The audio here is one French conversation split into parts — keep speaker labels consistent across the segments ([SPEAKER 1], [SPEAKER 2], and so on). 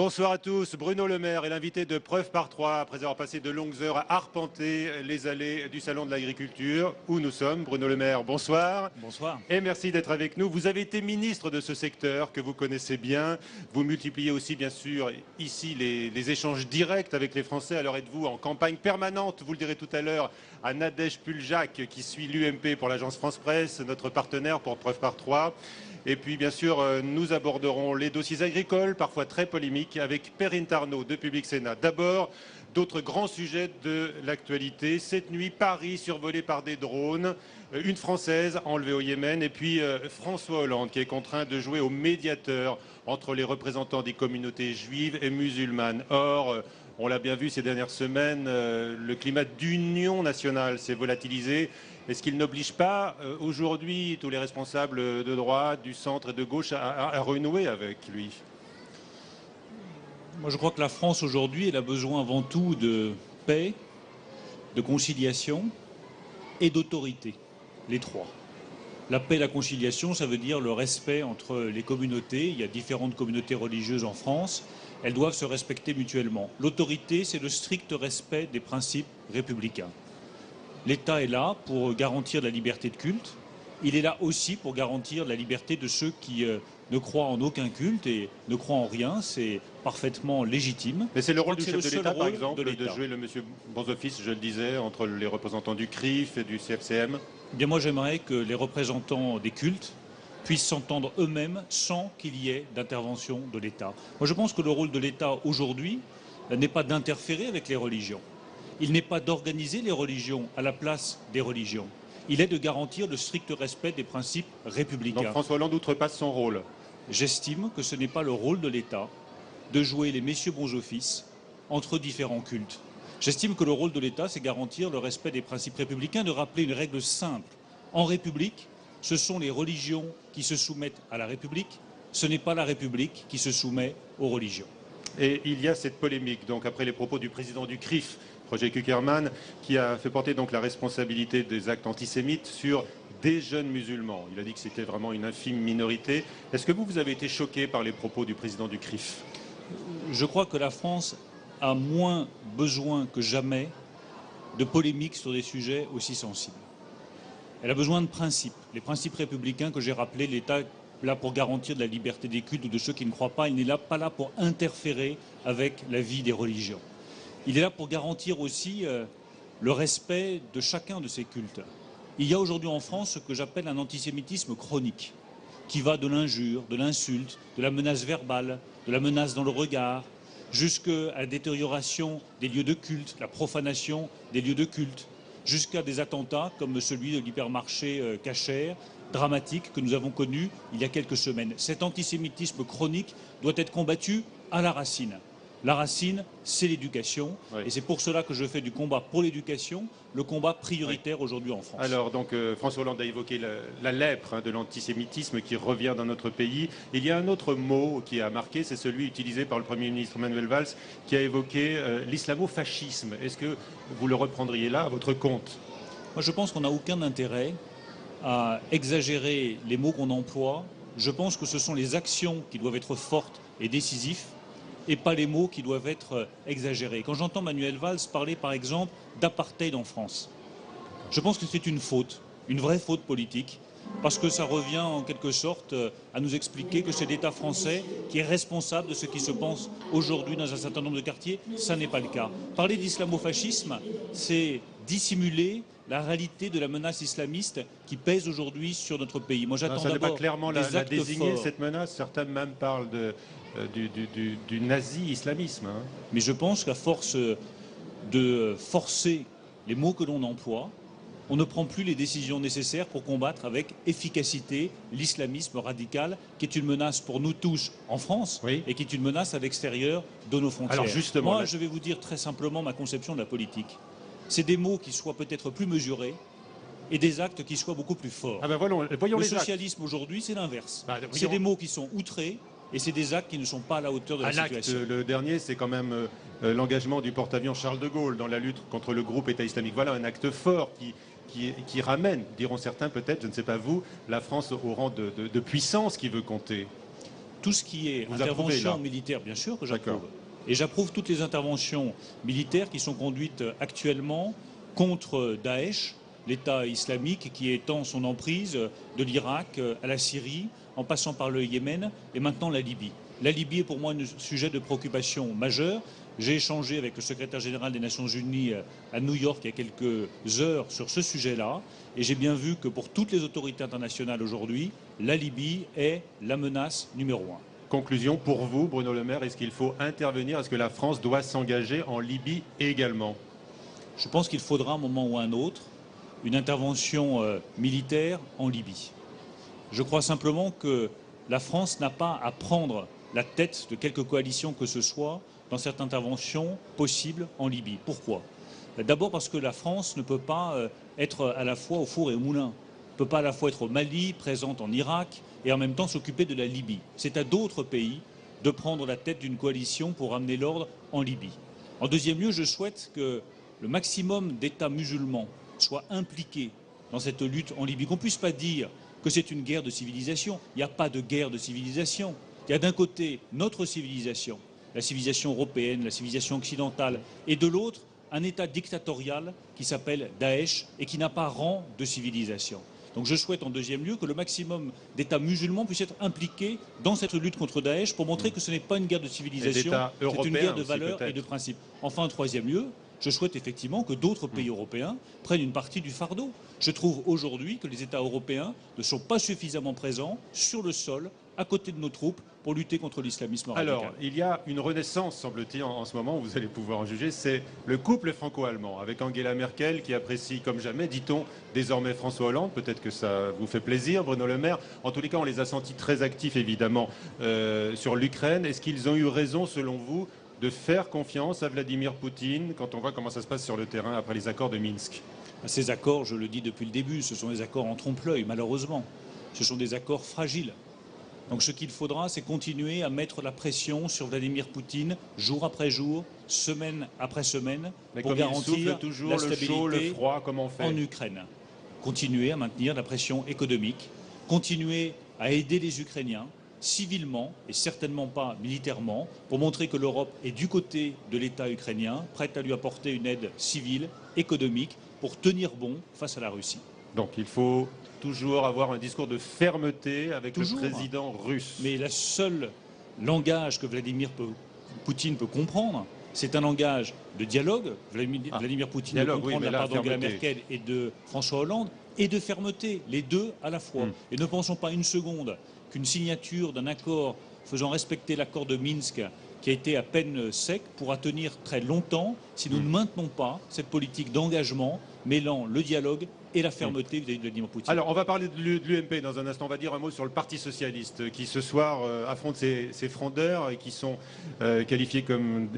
[SPEAKER 1] Bonsoir à tous. Bruno Le Maire est l'invité de Preuve par Trois après avoir passé de longues heures à arpenter les allées du Salon de l'Agriculture où nous sommes. Bruno Le Maire, bonsoir.
[SPEAKER 2] Bonsoir.
[SPEAKER 1] Et merci d'être avec nous. Vous avez été ministre de ce secteur que vous connaissez bien. Vous multipliez aussi, bien sûr, ici les échanges directs avec les Français. Alors êtes-vous en campagne permanente, vous le direz tout à l'heure, à Nadège Puljac qui suit l'UMP pour l'agence France Presse, notre partenaire pour Preuve par Trois. Et puis, bien sûr, nous aborderons les dossiers agricoles, parfois très polémiques, avec Perrine Tarnaud de Public Sénat. D'abord, d'autres grands sujets de l'actualité. Cette nuit, Paris survolé par des drones, une Française enlevée au Yémen, et puis François Hollande qui est contraint de jouer au médiateur entre les représentants des communautés juives et musulmanes. Or, on l'a bien vu ces dernières semaines, le climat d'union nationale s'est volatilisé. Est-ce qu'il n'oblige pas aujourd'hui tous les responsables de droite, du centre et de gauche à renouer avec lui?
[SPEAKER 2] Moi, je crois que la France aujourd'hui, elle a besoin avant tout de paix, de conciliation et d'autorité, les trois. La paix et la conciliation, ça veut dire le respect entre les communautés. Il y a différentes communautés religieuses en France. Elles doivent se respecter mutuellement. L'autorité, c'est le strict respect des principes républicains. L'État est là pour garantir la liberté de culte. Il est là aussi pour garantir la liberté de ceux qui ne croient en aucun culte et ne croient en rien. C'est parfaitement légitime.
[SPEAKER 1] Mais c'est le rôle du chef de l'État, par exemple, de jouer le monsieur Bonzoffice, je le disais, entre les représentants du CRIF et du CFCM.
[SPEAKER 2] Eh bien, moi, j'aimerais que les représentants des cultes puissent s'entendre eux-mêmes sans qu'il y ait d'intervention de l'État. Moi, je pense que le rôle de l'État aujourd'hui n'est pas d'interférer avec les religions. Il n'est pas d'organiser les religions à la place des religions. Il est de garantir le strict respect des principes républicains.
[SPEAKER 1] Donc François Hollande outrepasse son rôle.
[SPEAKER 2] J'estime que ce n'est pas le rôle de l'État de jouer les messieurs bons-offices entre différents cultes. J'estime que le rôle de l'État, c'est garantir le respect des principes républicains, de rappeler une règle simple. En République, ce sont les religions qui se soumettent à la République, ce n'est pas la République qui se soumet aux religions.
[SPEAKER 1] Et il y a cette polémique, donc après les propos du président du CRIF, Roger Kuckerman, qui a fait porter donc la responsabilité des actes antisémites sur des jeunes musulmans. Il a dit que c'était vraiment une infime minorité. Est-ce que vous avez été choqué par les propos du président du CRIF?
[SPEAKER 2] Je crois que la France a moins besoin que jamais de polémiques sur des sujets aussi sensibles. Elle a besoin de principes, les principes républicains que j'ai rappelés. L'État est là pour garantir de la liberté des cultes ou de ceux qui ne croient pas. Il n'est pas là pour interférer avec la vie des religions. Il est là pour garantir aussi le respect de chacun de ces cultes. Il y a aujourd'hui en France ce que j'appelle un antisémitisme chronique, qui va de l'injure, de l'insulte, de la menace verbale, de la menace dans le regard, jusqu'à la détérioration des lieux de culte, la profanation des lieux de culte, jusqu'à des attentats comme celui de l'hypermarché Cacher, dramatique, que nous avons connu il y a quelques semaines. Cet antisémitisme chronique doit être combattu à la racine. La racine, c'est l'éducation. Oui. Et c'est pour cela que je fais du combat pour l'éducation, le combat prioritaire aujourd'hui en France.
[SPEAKER 1] Alors, donc, François Hollande a évoqué la lèpre de l'antisémitisme qui revient dans notre pays. Il y a un autre mot qui a marqué, c'est celui utilisé par le Premier ministre Manuel Valls, qui a évoqué l'islamo-fascisme. Est-ce que vous le reprendriez là à votre compte?
[SPEAKER 2] Moi, je pense qu'on n'a aucun intérêt à exagérer les mots qu'on emploie. Je pense que ce sont les actions qui doivent être fortes et décisives, et pas les mots qui doivent être exagérés. Quand j'entends Manuel Valls parler, par exemple, d'apartheid en France, je pense que c'est une faute, une vraie faute politique, parce que ça revient en quelque sorte à nous expliquer que c'est l'État français qui est responsable de ce qui se pense aujourd'hui dans un certain nombre de quartiers. Ça n'est pas le cas. Parler d'islamo-fascisme, c'est dissimuler la réalité de la menace islamiste qui pèse aujourd'hui sur notre pays. Moi, j'attends d'abord
[SPEAKER 1] pas clairement la désigner,
[SPEAKER 2] forts.
[SPEAKER 1] Cette menace. Certains même parlent du nazi-islamisme. Hein.
[SPEAKER 2] Mais je pense qu'à force de forcer les mots que l'on emploie, on ne prend plus les décisions nécessaires pour combattre avec efficacité l'islamisme radical, qui est une menace pour nous tous en France, oui, et qui est une menace à l'extérieur de nos frontières.
[SPEAKER 1] Alors justement,
[SPEAKER 2] moi, je vais vous dire très simplement ma conception de la politique. C'est des mots qui soient peut-être plus mesurés et des actes qui soient beaucoup plus forts.
[SPEAKER 1] Ah ben voyons
[SPEAKER 2] le
[SPEAKER 1] les
[SPEAKER 2] socialisme aujourd'hui, c'est l'inverse.
[SPEAKER 1] C'est
[SPEAKER 2] des mots qui sont outrés et c'est des actes qui ne sont pas à la hauteur de la situation.
[SPEAKER 1] Le dernier, c'est quand même l'engagement du porte-avions Charles de Gaulle dans la lutte contre le groupe État islamique. Voilà un acte fort qui ramène, diront certains peut-être, je ne sais pas vous, la France au rang de puissance qui veut compter.
[SPEAKER 2] tout ce qui est
[SPEAKER 1] Vous approuvez,
[SPEAKER 2] intervention
[SPEAKER 1] là?
[SPEAKER 2] militaire, bien sûr que j'approuve.
[SPEAKER 1] D'accord.
[SPEAKER 2] Et j'approuve toutes les interventions militaires qui sont conduites actuellement contre Daesh, l'État islamique qui étend son emprise de l'Irak à la Syrie, en passant par le Yémen et maintenant la Libye. La Libye est pour moi un sujet de préoccupation majeur. J'ai échangé avec le secrétaire général des Nations Unies à New York il y a quelques heures sur ce sujet-là. Et j'ai bien vu que pour toutes les autorités internationales aujourd'hui, la Libye est la menace numéro 1.
[SPEAKER 1] Conclusion, pour vous, Bruno Le Maire, est-ce qu'il faut intervenir? Est-ce que la France doit s'engager en Libye également?
[SPEAKER 2] Je pense qu'il faudra un moment ou un autre une intervention militaire en Libye. Je crois simplement que la France n'a pas à prendre la tête de quelque coalition que ce soit dans cette intervention possible en Libye. Pourquoi? D'abord parce que la France ne peut pas être à la fois au four et au moulin. Ne peut pas à la fois être au Mali, présente en Irak, et en même temps s'occuper de la Libye. C'est à d'autres pays de prendre la tête d'une coalition pour ramener l'ordre en Libye. En deuxième lieu, je souhaite que le maximum d'États musulmans soient impliqués dans cette lutte en Libye. Qu'on ne puisse pas dire que c'est une guerre de civilisation. Il n'y a pas de guerre de civilisation. Il y a d'un côté notre civilisation, la civilisation européenne, la civilisation occidentale, et de l'autre, un État dictatorial qui s'appelle Daesh et qui n'a pas rang de civilisation. Donc je souhaite en deuxième lieu que le maximum d'États musulmans puissent être impliqués dans cette lutte contre Daesh pour montrer que ce n'est pas une guerre de civilisation, c'est une guerre de valeurs et de principes. Enfin, en troisième lieu, je souhaite effectivement que d'autres pays européens prennent une partie du fardeau. Je trouve aujourd'hui que les États européens ne sont pas suffisamment présents sur le sol, à côté de nos troupes, pour lutter contre l'islamisme radical.
[SPEAKER 1] Alors, il y a une renaissance, semble-t-il, en ce moment, vous allez pouvoir en juger, c'est le couple franco-allemand, avec Angela Merkel, qui apprécie comme jamais, dit-on, désormais François Hollande. Peut-être que ça vous fait plaisir, Bruno Le Maire. En tous les cas, on les a sentis très actifs, évidemment, sur l'Ukraine. Est-ce qu'ils ont eu raison, selon vous, de faire confiance à Vladimir Poutine quand on voit comment ça se passe sur le terrain après les accords de Minsk?
[SPEAKER 2] Ces accords, je le dis depuis le début, ce sont des accords en trompe-l'œil, malheureusement. Ce sont des accords fragiles. Donc ce qu'il faudra, c'est continuer à mettre la pression sur Vladimir Poutine, jour après jour, semaine après semaine, pour garantir
[SPEAKER 1] toujours
[SPEAKER 2] la
[SPEAKER 1] le
[SPEAKER 2] stabilité
[SPEAKER 1] chaud, le froid, comment on fait
[SPEAKER 2] en Ukraine. Continuer à maintenir la pression économique, continuer à aider les Ukrainiens, civilement et certainement pas militairement, pour montrer que l'Europe est du côté de l'État ukrainien, prête à lui apporter une aide civile, économique, pour tenir bon face à la Russie.
[SPEAKER 1] Donc il faut toujours avoir un discours de fermeté avec
[SPEAKER 2] Toujours.
[SPEAKER 1] le président russe.
[SPEAKER 2] Mais le seul langage que Vladimir Poutine peut comprendre, c'est un langage de dialogue. Vladimir Poutine peut comprendre de la part d'Angela Merkel et de François Hollande, et de fermeté, les deux à la fois. Et ne pensons pas une seconde qu'une signature d'un accord faisant respecter l'accord de Minsk, qui a été à peine sec, pourra tenir très longtemps si nous ne maintenons pas cette politique d'engagement mêlant le dialogue et la fermeté vis-à-vis de Vladimir Poutine.
[SPEAKER 1] Alors, on va parler de l'UMP dans un instant. On va dire un mot sur le Parti Socialiste qui, ce soir, affronte ces frondeurs et qui sont qualifiés comme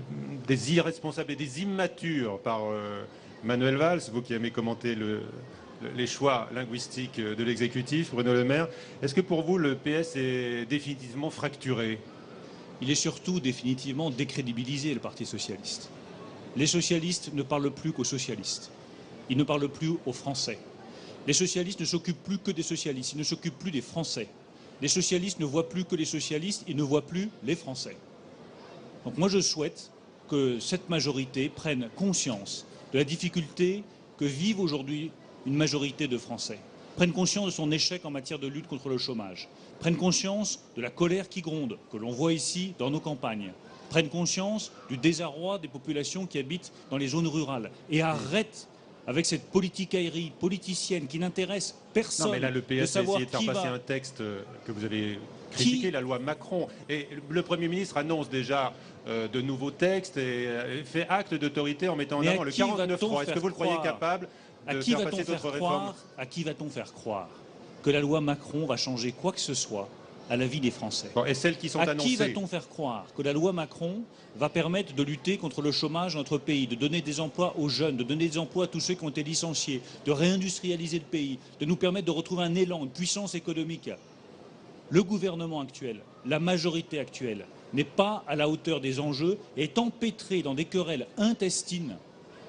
[SPEAKER 1] des irresponsables et des immatures par Manuel Valls, vous qui aimez commenter les choix linguistiques de l'exécutif, Bruno Le Maire. Est-ce que pour vous, le PS est définitivement fracturé?
[SPEAKER 2] Il est surtout définitivement décrédibilisé, le Parti Socialiste. Les socialistes ne parlent plus qu'aux socialistes. Ils ne parlent plus aux Français. Les socialistes ne s'occupent plus que des socialistes, ils ne s'occupent plus des Français. Les socialistes ne voient plus que les socialistes, ils ne voient plus les Français. Donc moi je souhaite que cette majorité prenne conscience de la difficulté que vivent aujourd'hui une majorité de Français, prenne conscience de son échec en matière de lutte contre le chômage, prenne conscience de la colère qui gronde, que l'on voit ici dans nos campagnes, prenne conscience du désarroi des populations qui habitent dans les zones rurales et arrête avec cette politique aérienne, politicienne qui n'intéresse personne.
[SPEAKER 1] Non, mais là, le
[SPEAKER 2] de
[SPEAKER 1] PS a
[SPEAKER 2] savoir
[SPEAKER 1] essayé de faire
[SPEAKER 2] qui
[SPEAKER 1] passer
[SPEAKER 2] va...
[SPEAKER 1] un texte que vous avez critiqué, la loi Macron. Et le Premier ministre annonce déjà de nouveaux textes et fait acte d'autorité en mettant en avant le 49.3. Est-ce que vous le croyez capable de faire passer d'autres réformes?
[SPEAKER 2] À qui va-t-on faire croire que la loi Macron va changer quoi que ce soit à la vie des Français?
[SPEAKER 1] Bon, et celles qui sont annoncées.
[SPEAKER 2] À qui va-t-on faire croire que la loi Macron va permettre de lutter contre le chômage dans notre pays, de donner des emplois aux jeunes, de donner des emplois à tous ceux qui ont été licenciés, de réindustrialiser le pays, de nous permettre de retrouver un élan, une puissance économique? Le gouvernement actuel, la majorité actuelle, n'est pas à la hauteur des enjeux et est empêtré dans des querelles intestines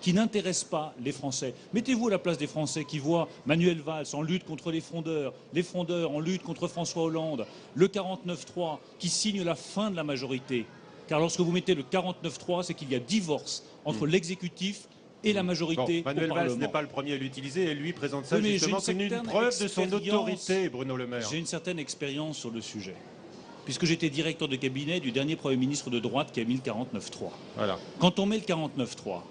[SPEAKER 2] qui n'intéressent pas les Français. Mettez-vous à la place des Français qui voient Manuel Valls en lutte contre les frondeurs en lutte contre François Hollande, le 49-3 qui signe la fin de la majorité. Car lorsque vous mettez le 49-3, c'est qu'il y a divorce entre l'exécutif et la majorité
[SPEAKER 1] Manuel
[SPEAKER 2] au Parlement.
[SPEAKER 1] Valls n'est pas le premier à l'utiliser et lui présente ça
[SPEAKER 2] Oui,
[SPEAKER 1] justement comme une preuve de son autorité, Bruno Le Maire.
[SPEAKER 2] J'ai une certaine expérience sur le sujet, puisque j'étais directeur de cabinet du dernier Premier ministre de droite qui a mis le 49-3.
[SPEAKER 1] Voilà.
[SPEAKER 2] Quand on met le 49-3,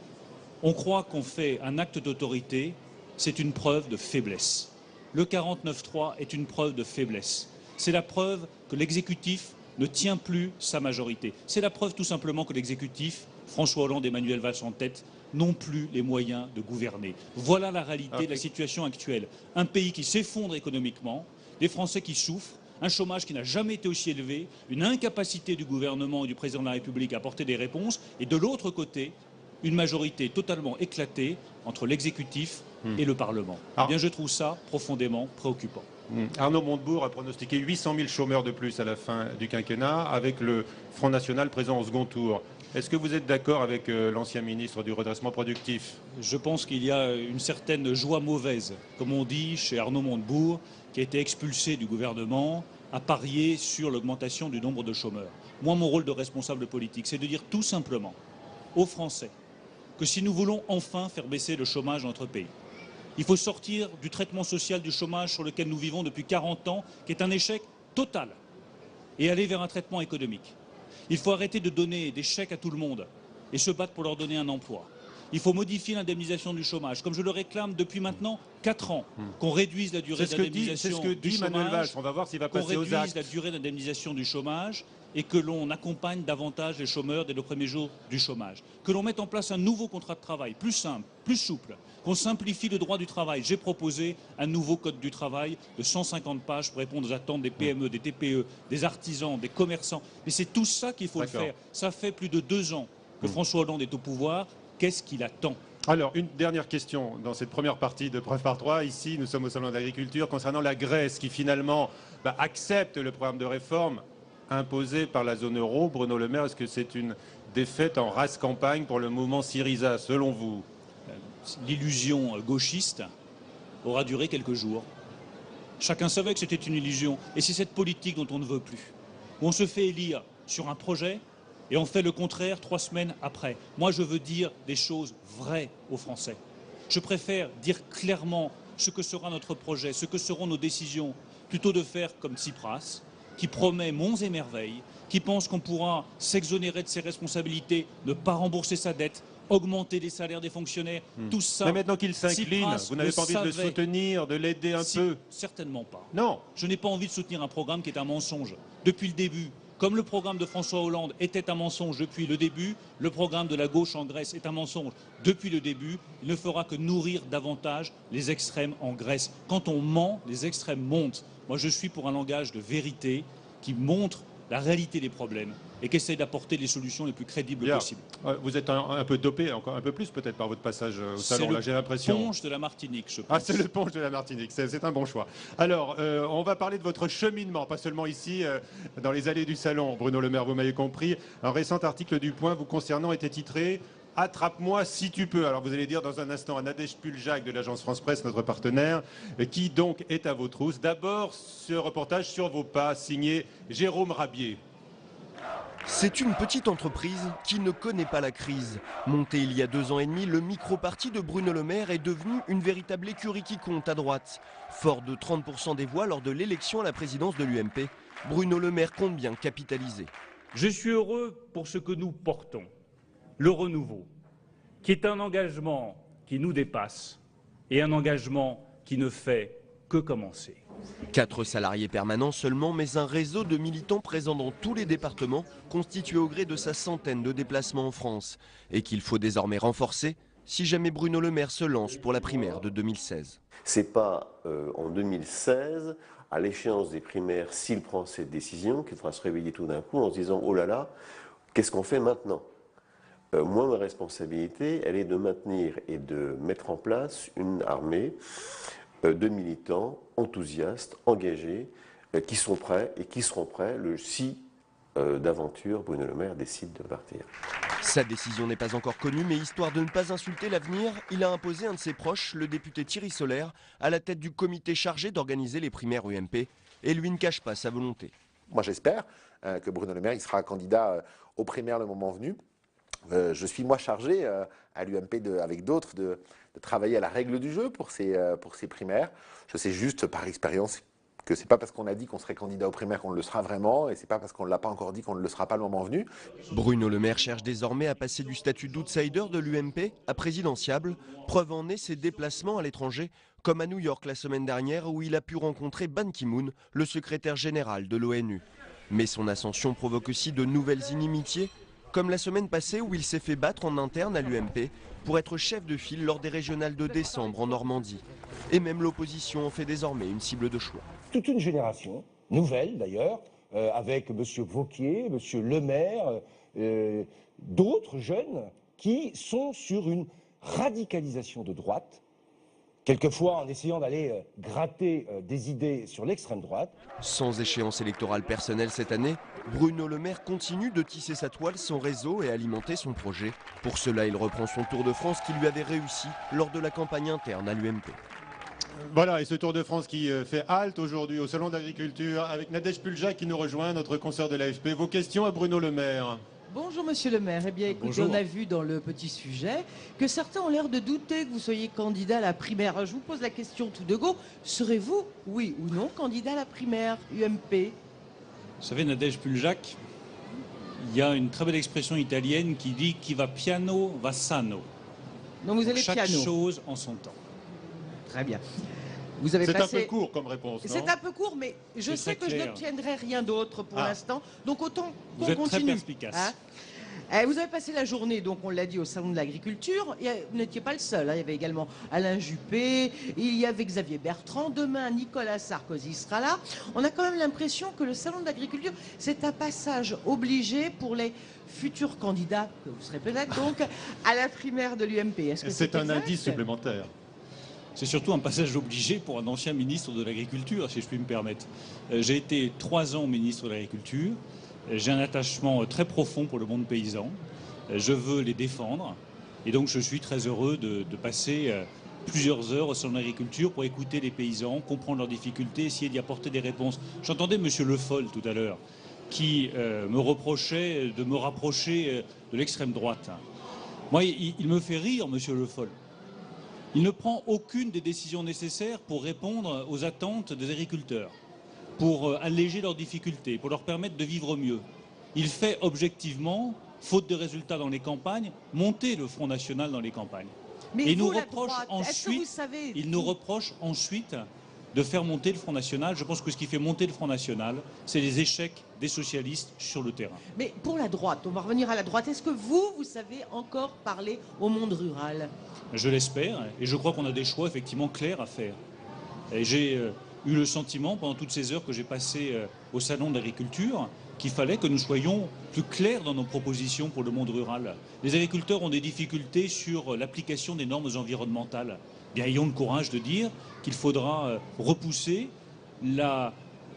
[SPEAKER 2] on croit qu'on fait un acte d'autorité, c'est une preuve de faiblesse. Le 49-3 est une preuve de faiblesse. C'est la preuve que l'exécutif ne tient plus sa majorité. C'est la preuve tout simplement que l'exécutif, François Hollande et Manuel Valls en tête, n'ont plus les moyens de gouverner. Voilà la réalité de la situation actuelle. Un pays qui s'effondre économiquement, des Français qui souffrent, un chômage qui n'a jamais été aussi élevé, une incapacité du gouvernement et du président de la République à apporter des réponses, et de l'autre côté, une majorité totalement éclatée entre l'exécutif et le Parlement. Eh bien, je trouve ça profondément préoccupant.
[SPEAKER 1] Arnaud Montebourg a pronostiqué 800 000 chômeurs de plus à la fin du quinquennat, avec le Front National présent au second tour. Est-ce que vous êtes d'accord avec l'ancien ministre du redressement productif?
[SPEAKER 2] Je pense qu'il y a une certaine joie mauvaise, comme on dit chez Arnaud Montebourg, qui a été expulsé du gouvernement, à parier sur l'augmentation du nombre de chômeurs. Moi, mon rôle de responsable politique, c'est de dire tout simplement aux Français que si nous voulons enfin faire baisser le chômage dans notre pays, il faut sortir du traitement social du chômage sur lequel nous vivons depuis 40 ans, qui est un échec total, et aller vers un traitement économique. Il faut arrêter de donner des chèques à tout le monde et se battre pour leur donner un emploi. Il faut modifier l'indemnisation du chômage, comme je le réclame depuis maintenant 4 ans, qu'on réduise la durée d'indemnisation du chômage.
[SPEAKER 1] C'est ce que dit Manuel Valls. On va voir s'il va passer aux actes.
[SPEAKER 2] Qu'on réduise la durée d'indemnisation du chômage et que l'on accompagne davantage les chômeurs dès le premier jour du chômage. Que l'on mette en place un nouveau contrat de travail, plus simple, plus souple, qu'on simplifie le droit du travail. J'ai proposé un nouveau code du travail de 150 pages pour répondre aux attentes des PME, des TPE, des artisans, des commerçants. Mais c'est tout ça qu'il faut le faire. Ça fait plus de 2 ans que François Hollande est au pouvoir. Qu'est-ce qu'il attend?
[SPEAKER 1] Alors, une dernière question dans cette première partie de Preuve par 3. Ici, nous sommes au Salon de l'Agriculture concernant la Grèce qui finalement accepte le programme de réforme imposé par la zone euro. Bruno Le Maire, est-ce que c'est une défaite en race campagne pour le mouvement Syriza, selon vous?
[SPEAKER 2] L'illusion gauchiste aura duré quelques jours. Chacun savait que c'était une illusion. Et c'est cette politique dont on ne veut plus. Où on se fait élire sur un projet et on fait le contraire 3 semaines après. Moi, je veux dire des choses vraies aux Français. Je préfère dire clairement ce que sera notre projet, ce que seront nos décisions, plutôt de faire comme Tsipras, qui promet monts et merveilles, qui pense qu'on pourra s'exonérer de ses responsabilités, ne pas rembourser sa dette, augmenter les salaires des fonctionnaires, tout ça.
[SPEAKER 1] Mais maintenant qu'il s'incline, vous n'avez pas envie de le soutenir, de l'aider un peu?
[SPEAKER 2] Certainement pas.
[SPEAKER 1] Non.
[SPEAKER 2] Je n'ai pas envie de soutenir un programme qui est un mensonge. Depuis le début, comme le programme de François Hollande était un mensonge depuis le début, le programme de la gauche en Grèce est un mensonge depuis le début. Il ne fera que nourrir davantage les extrêmes en Grèce. Quand on ment, les extrêmes montent. Moi, je suis pour un langage de vérité qui montre la réalité des problèmes et qui essaie d'apporter les solutions les plus crédibles possibles.
[SPEAKER 1] Vous êtes un peu dopé, encore un peu plus peut-être par votre passage au salon, là j'ai l'impression.
[SPEAKER 2] C'est le punch de la Martinique, je pense.
[SPEAKER 1] Ah, c'est le punch de la Martinique, c'est un bon choix. Alors, on va parler de votre cheminement, pas seulement ici, dans les allées du salon. Bruno Le Maire, vous m'avez compris. Un récent article du Point vous concernant était titré « Attrape-moi si tu peux ». Alors vous allez dire dans un instant à Nadège Puljac de l'agence France Presse, notre partenaire, qui donc est à vos trousses. D'abord, ce reportage sur vos pas, signé Jérôme Rabier.
[SPEAKER 3] C'est une petite entreprise qui ne connaît pas la crise. Monté il y a 2 ans et demi, le micro-parti de Bruno Le Maire est devenu une véritable écurie qui compte à droite. Fort de 30% des voix lors de l'élection à la présidence de l'UMP, Bruno Le Maire compte bien capitaliser.
[SPEAKER 4] Je suis heureux pour ce que nous portons, le renouveau, qui est un engagement qui nous dépasse et un engagement qui ne fait que commencer.
[SPEAKER 3] 4 salariés permanents seulement, mais un réseau de militants présents dans tous les départements, constitué au gré de sa centaine de déplacements en France, et qu'il faut désormais renforcer si jamais Bruno Le Maire se lance pour la primaire de 2016.
[SPEAKER 5] C'est pas en 2016, à l'échéance des primaires, s'il prend cette décision, qu'il faudra se réveiller tout d'un coup en se disant « Oh là là, qu'est-ce qu'on fait maintenant ?» Moi, ma responsabilité, elle est de maintenir et de mettre en place une armée de militants enthousiastes, engagés, qui sont prêts et qui seront prêts si d'aventure Bruno Le Maire décide de partir.
[SPEAKER 3] Sa décision n'est pas encore connue, mais histoire de ne pas insulter l'avenir, il a imposé un de ses proches, le député Thierry Solaire, à la tête du comité chargé d'organiser les primaires UMP, et lui ne cache pas sa volonté.
[SPEAKER 6] Moi j'espère que Bruno Le Maire il sera candidat aux primaires le moment venu. Je suis moi chargé à l'UMP avec d'autres de travailler à la règle du jeu pour ces primaires. Je sais juste par expérience que c'est pas parce qu'on a dit qu'on serait candidat aux primaires qu'on le sera vraiment, et c'est pas parce qu'on ne l'a pas encore dit qu'on ne le sera pas le moment venu.
[SPEAKER 3] Bruno Le Maire cherche désormais à passer du statut d'outsider de l'UMP à présidentiable. Preuve en est ses déplacements à l'étranger, comme à New York la semaine dernière où il a pu rencontrer Ban Ki-moon, le secrétaire général de l'ONU. Mais son ascension provoque aussi de nouvelles inimitiés, comme la semaine passée où il s'est fait battre en interne à l'UMP pour être chef de file lors des régionales de décembre en Normandie. Et même l'opposition en fait désormais une cible de choix.
[SPEAKER 7] Toute une génération, nouvelle d'ailleurs, avec M. Wauquiez, M. Le Maire, d'autres jeunes qui sont sur une radicalisation de droite, quelquefois en essayant d'aller gratter des idées sur l'extrême droite.
[SPEAKER 3] Sans échéance électorale personnelle cette année, Bruno Le Maire continue de tisser sa toile, son réseau et alimenter son projet. Pour cela, il reprend son Tour de France qui lui avait réussi lors de la campagne interne à l'UMP.
[SPEAKER 1] Voilà, et ce Tour de France qui fait halte aujourd'hui au Salon d'Agriculture avec Nadège Puljac qui nous rejoint, notre consoeur de l'AFP. Vos questions à Bruno Le Maire.
[SPEAKER 8] Bonjour Monsieur le maire. Eh bien écoutez,
[SPEAKER 2] Bonjour.
[SPEAKER 8] on a vu dans le petit sujet que certains ont l'air de douter que vous soyez candidat à la primaire. Je vous pose la question tout de go. Serez-vous, oui ou non, candidat à la primaire UMP?
[SPEAKER 2] Vous savez, Nadège Puljac, il y a une très belle expression italienne qui dit « qui va piano va sano ».
[SPEAKER 8] Donc vous allez
[SPEAKER 2] Chaque
[SPEAKER 8] piano.
[SPEAKER 2] chose en son temps.
[SPEAKER 8] Très bien. Vous avez
[SPEAKER 1] C'est
[SPEAKER 8] passé...
[SPEAKER 1] un peu court comme réponse, non?
[SPEAKER 8] C'est un peu court, mais je
[SPEAKER 2] C'est
[SPEAKER 8] sais
[SPEAKER 2] très
[SPEAKER 8] que je
[SPEAKER 2] clair.
[SPEAKER 8] n'obtiendrai rien d'autre pour
[SPEAKER 1] Ah.
[SPEAKER 8] l'instant. Donc autant
[SPEAKER 2] Vous
[SPEAKER 8] qu'on
[SPEAKER 2] êtes très
[SPEAKER 8] continue.
[SPEAKER 2] perspicace.
[SPEAKER 8] Vous avez passé la journée, donc on l'a dit, au Salon de l'Agriculture. Vous n'étiez pas le seul. Il y avait également Alain Juppé, il y avait Xavier Bertrand. Demain, Nicolas Sarkozy sera là. On a quand même l'impression que le Salon de l'Agriculture, c'est un passage obligé pour les futurs candidats, que vous serez peut-être donc, à la primaire de l'UMP. Est-ce que
[SPEAKER 1] C'est un
[SPEAKER 8] exact?
[SPEAKER 1] indice supplémentaire.
[SPEAKER 2] C'est surtout un passage obligé pour un ancien ministre de l'Agriculture, si je puis me permettre. J'ai été 3 ans ministre de l'Agriculture. J'ai un attachement très profond pour le monde paysan. Je veux les défendre. Et donc je suis très heureux de passer plusieurs heures au Salon de l'Agriculture pour écouter les paysans, comprendre leurs difficultés, essayer d'y apporter des réponses. J'entendais M. Le Foll tout à l'heure, qui me reprochait de me rapprocher de l'extrême droite. Moi, il me fait rire, M. Le Foll. Il ne prend aucune des décisions nécessaires pour répondre aux attentes des agriculteurs, pour alléger leurs difficultés, pour leur permettre de vivre mieux. Il fait objectivement, faute de résultats dans les campagnes, monter le Front National dans les campagnes.
[SPEAKER 8] Mais
[SPEAKER 2] Et
[SPEAKER 8] vous,
[SPEAKER 2] nous
[SPEAKER 8] la
[SPEAKER 2] reproche
[SPEAKER 8] droite, est-ce que
[SPEAKER 2] ensuite,
[SPEAKER 8] vous savez
[SPEAKER 2] il nous reproche ensuite de faire monter le Front National. Je pense que ce qui fait monter le Front National, c'est les échecs des socialistes sur le terrain.
[SPEAKER 8] Mais pour la droite, on va revenir à la droite. Est-ce que vous savez encore parler au monde rural?
[SPEAKER 2] Je l'espère, et je crois qu'on a des choix effectivement clairs à faire. Et j'ai eu le sentiment, pendant toutes ces heures que j'ai passées au Salon de l'Agriculture, qu'il fallait que nous soyons plus clairs dans nos propositions pour le monde rural. Les agriculteurs ont des difficultés sur l'application des normes environnementales. Bien, ayons le courage de dire qu'il faudra repousser la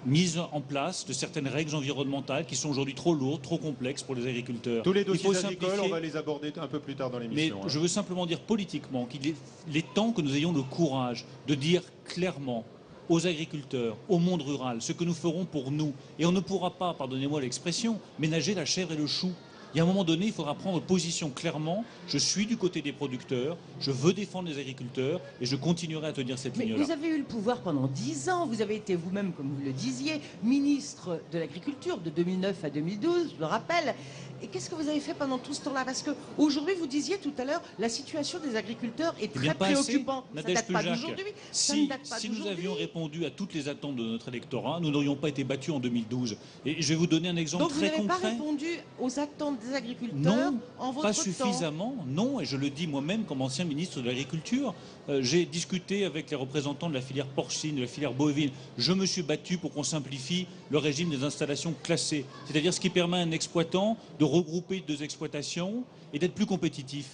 [SPEAKER 2] mise en place de certaines règles environnementales qui sont aujourd'hui trop lourdes, trop complexes pour les agriculteurs.
[SPEAKER 1] Tous les
[SPEAKER 2] Il
[SPEAKER 1] dossiers
[SPEAKER 2] faut
[SPEAKER 1] agricoles,
[SPEAKER 2] simplifier.
[SPEAKER 1] on va les aborder un peu plus tard dans
[SPEAKER 2] Mais
[SPEAKER 1] l'émission.
[SPEAKER 2] je veux simplement dire politiquement qu'il est temps que nous ayons le courage de dire clairement aux agriculteurs, au monde rural, ce que nous ferons pour nous. Et on ne pourra pas, pardonnez-moi l'expression, ménager la chèvre et le chou. Il y a un moment donné, il faudra prendre position clairement. Je suis du côté des producteurs, je veux défendre les agriculteurs et je continuerai à tenir cette
[SPEAKER 8] Mais
[SPEAKER 2] ligne-là.
[SPEAKER 8] vous avez eu le pouvoir pendant 10 ans. Vous avez été vous-même, comme vous le disiez, ministre de l'Agriculture de 2009 à 2012, je le rappelle. Et qu'est-ce que vous avez fait pendant tout ce temps-là? Parce qu'aujourd'hui, vous disiez tout à l'heure, la situation des agriculteurs est
[SPEAKER 2] Eh bien,
[SPEAKER 8] très
[SPEAKER 2] pas assez,
[SPEAKER 8] préoccupante. Ça ne
[SPEAKER 2] Nadège
[SPEAKER 8] date pas
[SPEAKER 2] Puljac.
[SPEAKER 8] d'aujourd'hui. Ça
[SPEAKER 2] Si,
[SPEAKER 8] ne date pas
[SPEAKER 2] si nous
[SPEAKER 8] d'aujourd'hui.
[SPEAKER 2] avions répondu à toutes les attentes de notre électorat, nous n'aurions pas été battus en 2012. Et je vais vous donner un exemple
[SPEAKER 8] Donc vous
[SPEAKER 2] très
[SPEAKER 8] n'avez pas
[SPEAKER 2] concret.
[SPEAKER 8] répondu aux attentes des agriculteurs
[SPEAKER 2] Non,
[SPEAKER 8] en votre
[SPEAKER 2] pas
[SPEAKER 8] temps.
[SPEAKER 2] suffisamment, non, et je le dis moi-même comme ancien ministre de l'Agriculture. J'ai discuté avec les représentants de la filière porcine, de la filière bovine. Je me suis battu pour qu'on simplifie le régime des installations classées, c'est-à-dire ce qui permet à un exploitant de regrouper 2 exploitations et d'être plus compétitif.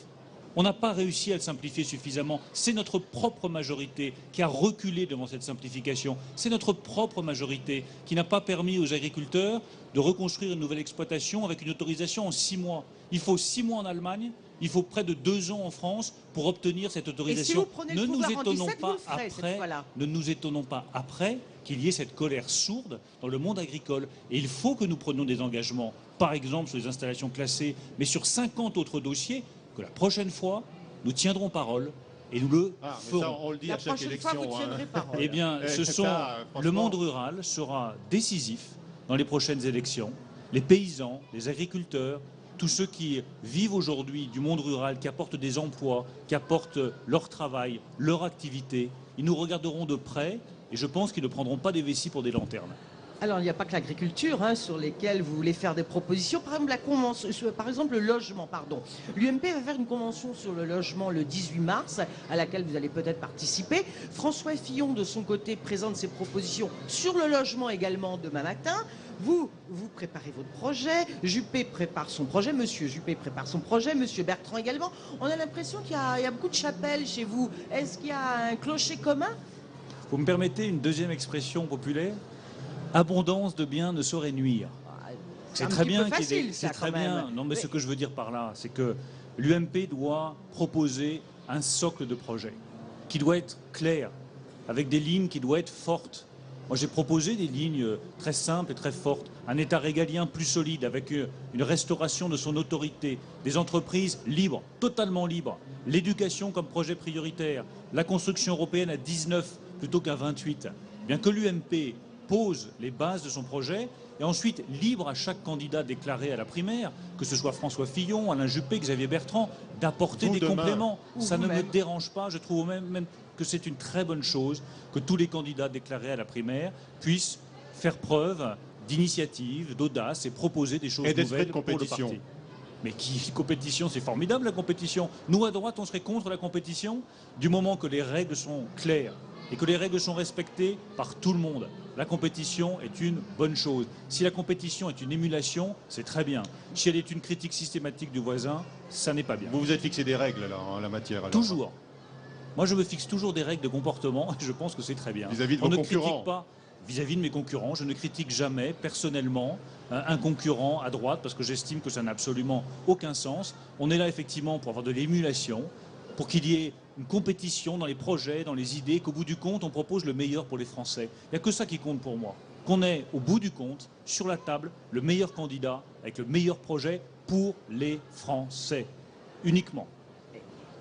[SPEAKER 2] On n'a pas réussi à le simplifier suffisamment. C'est notre propre majorité qui a reculé devant cette simplification. C'est notre propre majorité qui n'a pas permis aux agriculteurs de reconstruire une nouvelle exploitation avec une autorisation en 6 mois. Il faut 6 mois en Allemagne, il faut près de 2 ans en France pour obtenir cette autorisation.
[SPEAKER 8] Ne
[SPEAKER 2] nous étonnons pas après qu'il y ait cette colère sourde dans le monde agricole. Et il faut que nous prenions des engagements, par exemple sur les installations classées, mais sur 50 autres dossiers, que la prochaine fois, nous tiendrons parole et nous le ferons.
[SPEAKER 1] Ça, on le dit à chaque élection.
[SPEAKER 2] Eh bien, le monde rural sera décisif dans les prochaines élections. Les paysans, les agriculteurs, tous ceux qui vivent aujourd'hui du monde rural, qui apportent des emplois, qui apportent leur travail, leur activité, ils nous regarderont de près et je pense qu'ils ne prendront pas des vessies pour des lanternes.
[SPEAKER 8] Alors, il n'y a pas que l'agriculture sur lesquelles vous voulez faire des propositions. Par exemple, le logement, pardon. L'UMP va faire une convention sur le logement le 18 mars, à laquelle vous allez peut-être participer. François Fillon, de son côté, présente ses propositions sur le logement également demain matin. Vous préparez votre projet, Juppé prépare son projet, Monsieur Juppé prépare son projet, Monsieur Bertrand également. On a l'impression qu'il y a beaucoup de chapelles chez vous. Est-ce qu'il y a un clocher commun?
[SPEAKER 2] Vous me permettez une deuxième expression populaire? Abondance de biens ne saurait nuire.
[SPEAKER 8] C'est très bien. C'est
[SPEAKER 2] très bien. Non, mais ce que je veux dire par là, c'est que l'UMP doit proposer un socle de projet qui doit être clair, avec des lignes qui doivent être fortes. Moi, j'ai proposé des lignes très simples et très fortes. Un État régalien plus solide, avec une restauration de son autorité, des entreprises libres, totalement libres, l'éducation comme projet prioritaire, la construction européenne à 19 plutôt qu'à 28. Bien que l'UMP pose les bases de son projet et ensuite libre à chaque candidat déclaré à la primaire, que ce soit François Fillon, Alain Juppé, Xavier Bertrand, d'apporter des compléments. Ça ne me dérange pas, je trouve même que c'est une très bonne chose que tous les candidats déclarés à la primaire puissent faire preuve d'initiative, d'audace et proposer des choses nouvelles pour le parti. Mais compétition, c'est formidable la compétition. Nous à droite, on serait contre la compétition du moment que les règles sont claires et que les règles sont respectées par tout le monde. La compétition est une bonne chose. Si la compétition est une émulation, c'est très bien. Si elle est une critique systématique du voisin, ça n'est pas bien.
[SPEAKER 1] Vous vous êtes fixé des règles là, en la matière alors.
[SPEAKER 2] Toujours. Moi, je me fixe toujours des règles de comportement et je pense que c'est très bien.
[SPEAKER 1] Vis-à-vis de vos concurrents.
[SPEAKER 2] On ne critique pas vis-à-vis de mes concurrents. Je ne critique jamais, personnellement, un concurrent à droite parce que j'estime que ça n'a absolument aucun sens. On est là, effectivement, pour avoir de l'émulation, pour qu'il y ait une compétition dans les projets, dans les idées, qu'au bout du compte, on propose le meilleur pour les Français. Il n'y a que ça qui compte pour moi. Qu'on ait, au bout du compte, sur la table, le meilleur candidat avec le meilleur projet pour les Français. Uniquement.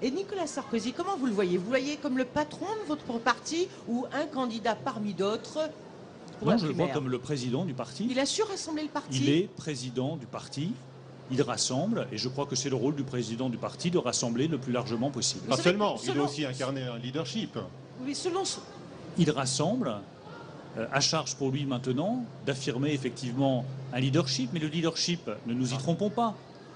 [SPEAKER 8] Et Nicolas Sarkozy, comment vous le voyez? Vous le voyez comme le patron de votre parti ou un candidat parmi d'autres pour la
[SPEAKER 2] Non, je le vois
[SPEAKER 8] primaire?
[SPEAKER 2] comme le président du parti.
[SPEAKER 8] Il a su rassembler le parti?
[SPEAKER 2] Il est président du parti. Il rassemble, et je crois que c'est le rôle du président du parti de rassembler le plus largement possible.
[SPEAKER 1] Pas seulement, il doit aussi incarner un leadership.
[SPEAKER 8] Oui,
[SPEAKER 2] Il rassemble, à charge pour lui maintenant d'affirmer effectivement un leadership, mais le leadership, ne nous y trompons pas,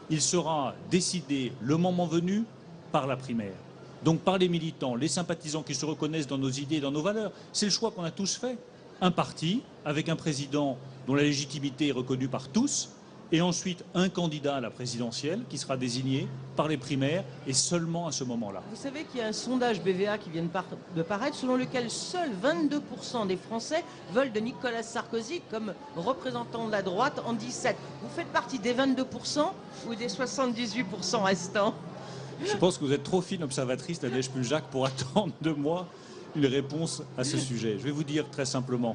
[SPEAKER 2] il sera décidé le moment venu par la primaire. Donc par les militants, les sympathisants qui se reconnaissent dans nos idées et dans nos valeurs. C'est le choix qu'on a tous fait. Un parti avec un président dont la légitimité est reconnue par tous, et ensuite un candidat à la présidentielle qui sera désigné par les primaires et seulement à ce moment-là.
[SPEAKER 8] Vous savez qu'il y a un sondage BVA qui vient de paraître selon lequel seuls 22% des Français veulent de Nicolas Sarkozy comme représentant de la droite en 2017. Vous faites partie des 22% ou des 78% restants?
[SPEAKER 2] Je pense que vous êtes trop fine observatrice, Nadège Puljac, pour attendre de moi une réponse à ce sujet. Je vais vous dire très simplement,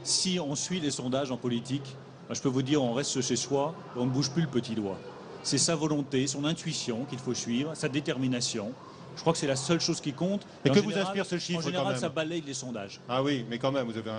[SPEAKER 2] si on suit les sondages en politique, je peux vous dire, on reste chez soi, on ne bouge plus le petit doigt. C'est sa volonté, son intuition qu'il faut suivre, sa détermination. Je crois que c'est la seule chose qui compte.
[SPEAKER 1] Et que vous inspire ce chiffre
[SPEAKER 2] en général,
[SPEAKER 1] quand même?
[SPEAKER 2] Ça balaye les sondages.
[SPEAKER 1] Ah oui, mais quand même, vous avez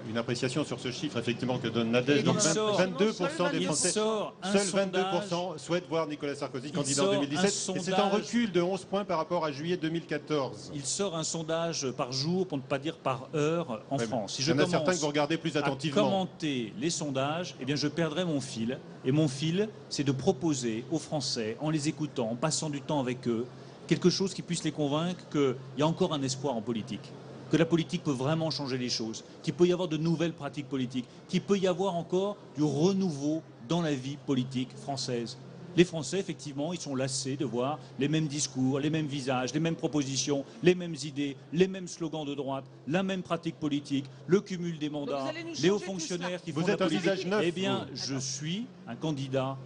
[SPEAKER 1] une appréciation sur ce chiffre, effectivement, que donne Nadège. Donc 22% des Français, seuls 22% souhaitent voir Nicolas Sarkozy candidat en 2017. Et c'est un recul de 11 points par rapport à juillet 2014.
[SPEAKER 2] Il sort un sondage par jour, pour ne pas dire par heure, en France. Si je
[SPEAKER 1] il y en a certains que vous regardez plus attentivement.
[SPEAKER 2] À commenter les sondages, eh bien, je perdrai mon fil. Et mon fil, c'est de proposer aux Français, en les écoutant, en passant du temps avec eux, quelque chose qui puisse les convaincre qu'il y a encore un espoir en politique, que la politique peut vraiment changer les choses, qu'il peut y avoir de nouvelles pratiques politiques, qu'il peut y avoir encore du renouveau dans la vie politique française. Les Français, effectivement, ils sont lassés de voir les mêmes discours, les mêmes visages, les mêmes propositions, les mêmes idées, les mêmes slogans de droite, la même pratique politique, le cumul des mandats,
[SPEAKER 8] allez nous
[SPEAKER 2] les hauts
[SPEAKER 8] changer tout
[SPEAKER 2] fonctionnaires qui
[SPEAKER 1] Vous
[SPEAKER 2] font de
[SPEAKER 1] êtes
[SPEAKER 2] la
[SPEAKER 1] un
[SPEAKER 2] politique.
[SPEAKER 1] visage neuf,
[SPEAKER 2] Eh bien,
[SPEAKER 1] vous.
[SPEAKER 2] je suis un candidat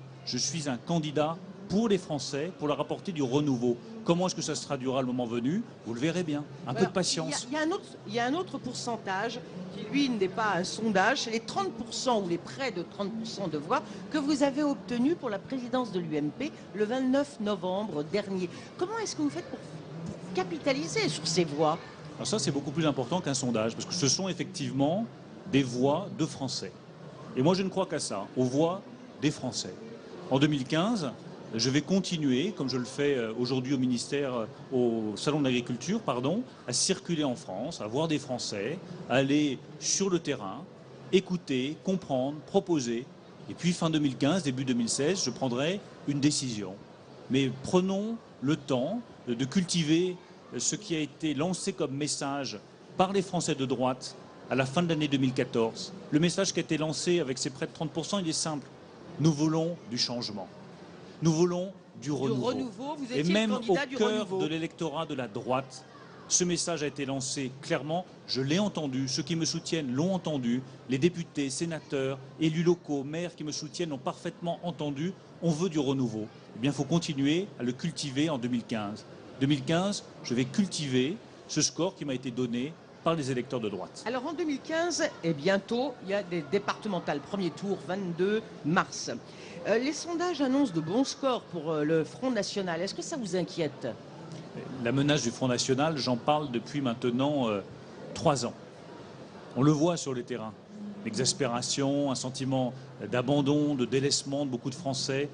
[SPEAKER 2] pour les Français, pour leur apporter du renouveau. Comment est-ce que ça se traduira le moment venu? Vous le verrez bien. Un peu de patience.
[SPEAKER 8] Il y a un autre pourcentage qui, lui, n'est pas un sondage. C'est les 30% ou les près de 30% de voix que vous avez obtenus pour la présidence de l'UMP le 29 novembre dernier. Comment est-ce que vous faites pour capitaliser sur ces voix?
[SPEAKER 2] Alors ça, c'est beaucoup plus important qu'un sondage, parce que ce sont effectivement des voix de Français. Et moi, je ne crois qu'à ça, aux voix des Français. En 2015, je vais continuer, comme je le fais aujourd'hui au ministère, au Salon de l'Agriculture, à circuler en France, à voir des Français, à aller sur le terrain, écouter, comprendre, proposer. Et puis fin 2015, début 2016, je prendrai une décision. Mais prenons le temps de cultiver ce qui a été lancé comme message par les Français de droite à la fin de l'année 2014. Le message qui a été lancé avec ces près de 30%, il est simple. Nous voulons du changement. Nous voulons du renouveau.
[SPEAKER 8] Vous
[SPEAKER 2] Et
[SPEAKER 8] étiez
[SPEAKER 2] même
[SPEAKER 8] le
[SPEAKER 2] au
[SPEAKER 8] candidat du
[SPEAKER 2] cœur
[SPEAKER 8] renouveau.
[SPEAKER 2] de l'électorat de la droite, ce message a été lancé clairement. Je l'ai entendu, ceux qui me soutiennent l'ont entendu, les députés, sénateurs, élus locaux, maires qui me soutiennent l'ont parfaitement entendu. On veut du renouveau. Eh bien, il faut continuer à le cultiver en 2015. 2015, je vais cultiver ce score qui m'a été donné par les électeurs de droite.
[SPEAKER 8] Alors en 2015, et bientôt, il y a des départementales. Premier tour, 22 mars. Les sondages annoncent de bons scores pour le Front National. Est-ce que ça vous inquiète?
[SPEAKER 2] La menace du Front National, j'en parle depuis maintenant 3 ans. On le voit sur les terrains. L'exaspération, un sentiment d'abandon, de délaissement de beaucoup de Français,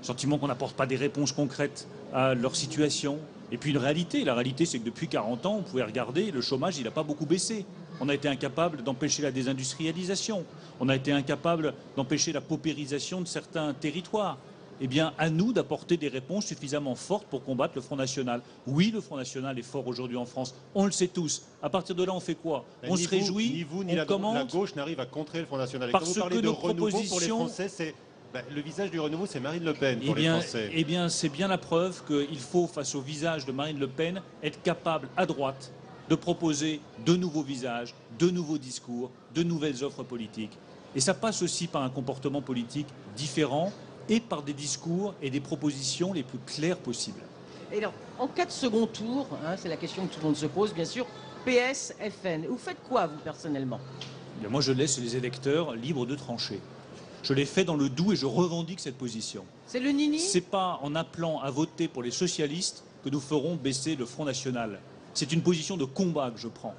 [SPEAKER 2] un sentiment qu'on n'apporte pas des réponses concrètes à leur situation. Et puis une réalité, la réalité c'est que depuis 40 ans, on pouvait regarder, le chômage il n'a pas beaucoup baissé. On a été incapable d'empêcher la désindustrialisation, on a été incapable d'empêcher la paupérisation de certains territoires. Eh bien, à nous d'apporter des réponses suffisamment fortes pour combattre le Front National. Oui, le Front National est fort aujourd'hui en France, on le sait tous. À partir de là, on fait quoi? On se réjouit,
[SPEAKER 1] ni vous, ni
[SPEAKER 2] on
[SPEAKER 1] la
[SPEAKER 2] commente.
[SPEAKER 1] gauche n'arrive à contrer le Front National. Et
[SPEAKER 2] Parce
[SPEAKER 1] quand vous parlez
[SPEAKER 2] que
[SPEAKER 1] de
[SPEAKER 2] nos
[SPEAKER 1] renouveau pour les
[SPEAKER 2] propositions-
[SPEAKER 1] Français, c'est le visage du renouveau, c'est Marine Le Pen pour les Français.
[SPEAKER 2] Eh bien, c'est bien la preuve qu'il faut, face au visage de Marine Le Pen, être capable, à droite, de proposer de nouveaux visages, de nouveaux discours, de nouvelles offres politiques. Et ça passe aussi par un comportement politique différent et par des discours et des propositions les plus claires possibles.
[SPEAKER 8] Et alors, en cas de second tour, c'est la question que tout le monde se pose, bien sûr, PS, FN. Vous faites quoi, vous, personnellement?
[SPEAKER 2] Eh bien, moi, je laisse les électeurs libres de trancher. Je l'ai fait dans le Doubs et je revendique cette position.
[SPEAKER 8] C'est le nini?
[SPEAKER 2] C'est pas en appelant à voter pour les socialistes que nous ferons baisser le Front National. C'est une position de combat que je prends.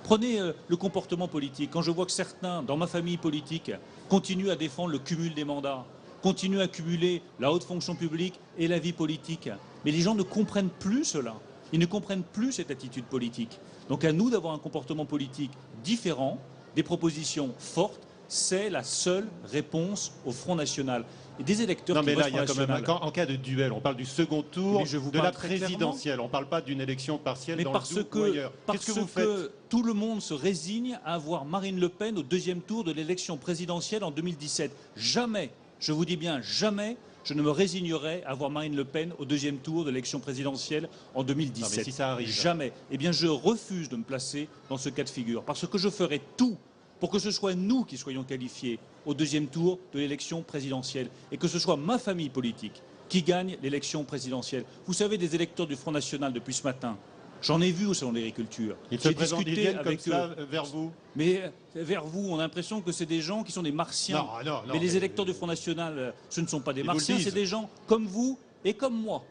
[SPEAKER 2] Prenez le comportement politique. Quand je vois que certains, dans ma famille politique, continuent à défendre le cumul des mandats, continuent à cumuler la haute fonction publique et la vie politique, mais les gens ne comprennent plus cela. Ils ne comprennent plus cette attitude politique. Donc à nous d'avoir un comportement politique différent, des propositions fortes. C'est la seule réponse au Front National. Et des électeurs
[SPEAKER 1] Non,
[SPEAKER 2] qui
[SPEAKER 1] mais
[SPEAKER 2] votent
[SPEAKER 1] là, il y a
[SPEAKER 2] Front
[SPEAKER 1] quand même
[SPEAKER 2] National.
[SPEAKER 1] en cas de duel, on parle du second tour,
[SPEAKER 2] Mais je vous
[SPEAKER 1] de la
[SPEAKER 2] parle très clairement.
[SPEAKER 1] présidentielle. On ne parle pas d'une élection partielle
[SPEAKER 2] Mais
[SPEAKER 1] dans
[SPEAKER 2] parce
[SPEAKER 1] le Doubs ou
[SPEAKER 2] que,
[SPEAKER 1] ailleurs.
[SPEAKER 2] parce
[SPEAKER 1] Qu'est-ce que vous faites?
[SPEAKER 2] que tout le monde se résigne à avoir Marine Le Pen au deuxième tour de l'élection présidentielle en 2017. Jamais, je vous dis bien jamais, je ne me résignerai à voir Marine Le Pen au deuxième tour de l'élection présidentielle en 2017.
[SPEAKER 1] Non, mais si ça arrive.
[SPEAKER 2] Jamais. Eh bien, je refuse de me placer dans ce cas de figure. Parce que je ferai tout pour que ce soit nous qui soyons qualifiés au deuxième tour de l'élection présidentielle et que ce soit ma famille politique qui gagne l'élection présidentielle. Vous savez, des électeurs du Front National depuis ce matin, j'en ai vu au Salon de l'Agriculture.
[SPEAKER 1] Ils se
[SPEAKER 2] J'ai
[SPEAKER 1] présentent, ils
[SPEAKER 2] discuté
[SPEAKER 1] viennent comme
[SPEAKER 2] avec
[SPEAKER 1] ça
[SPEAKER 2] eux.
[SPEAKER 1] vers vous.
[SPEAKER 2] Mais vers vous, on a l'impression que c'est des gens qui sont des martiens.
[SPEAKER 1] Non,
[SPEAKER 2] mais les électeurs du Front National, ce ne sont pas des
[SPEAKER 1] Ils vous le
[SPEAKER 2] martiens,
[SPEAKER 1] disent.
[SPEAKER 2] c'est des gens comme vous et comme moi,